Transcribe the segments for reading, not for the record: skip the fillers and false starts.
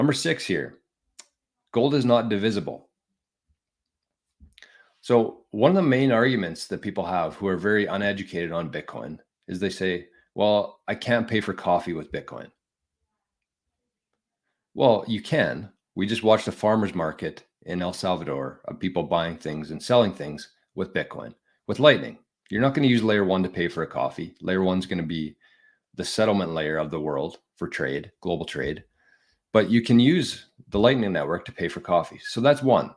Number 6 here, gold is not divisible. So one of the main arguments that people have who are very uneducated on Bitcoin is they say, well, I can't pay for coffee with Bitcoin. Well, you can. We just watched a farmer's market in El Salvador of people buying things and selling things with Bitcoin, with Lightning. You're not going to use layer 1 to pay for a coffee. Layer 1 is going to be the settlement layer of the world for trade, global trade. But you can use the Lightning Network to pay for coffee. So that's one.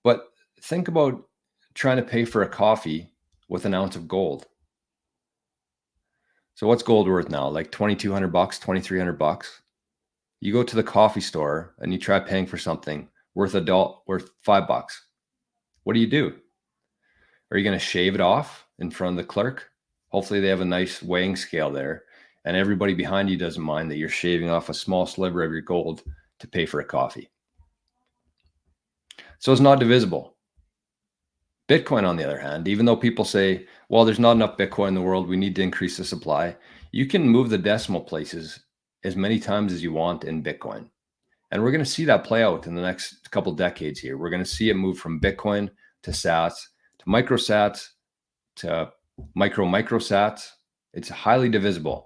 But think about trying to pay for a coffee with an ounce of gold. So what's gold worth now? Like $2,200, $2,300. You go to the coffee store and you try paying for something worth $5. What do? Are you going to shave it off in front of the clerk? Hopefully they have a nice weighing scale there, and everybody behind you doesn't mind that you're shaving off a small sliver of your gold to pay for a coffee. So it's not divisible. Bitcoin, on the other hand, even though people say, well, there's not enough Bitcoin in the world, we need to increase the supply, you can move the decimal places as many times as you want in Bitcoin. And we're going to see that play out in the next couple decades here. We're going to see it move from Bitcoin to sats, to microsats, to microsats. It's highly divisible.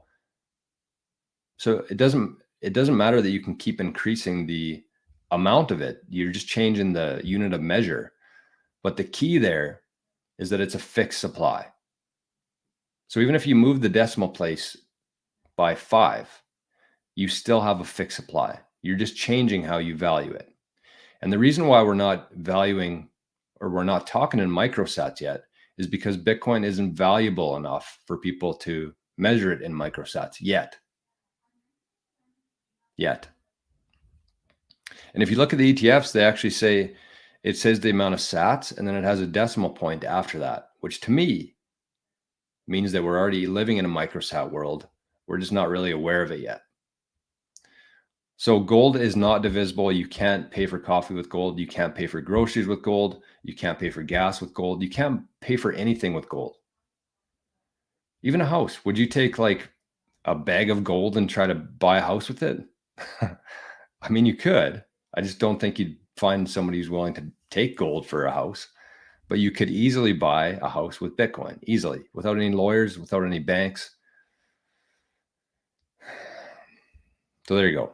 So it doesn't matter that you can keep increasing the amount of it. You're just changing the unit of measure. But the key there is that it's a fixed supply. So even if you move the decimal place by 5, you still have a fixed supply. You're just changing how you value it. And the reason why we're not valuing, or we're not talking in microsats yet, is because Bitcoin isn't valuable enough for people to measure it in microsats yet. And if you look at the ETFs, they actually say, it says the amount of sats, and then it has a decimal point after that, which to me means that we're already living in a microsat world. We're just not really aware of it yet. So gold is not divisible. You can't pay for coffee with gold. You can't pay for groceries with gold. You can't pay for gas with gold. You can't pay for anything with gold. Even a house. Would you take like a bag of gold and try to buy a house with it? I mean, you could. I just don't think you'd find somebody who's willing to take gold for a house. But you could easily buy a house with Bitcoin, easily, without any lawyers, without any banks. So there you go.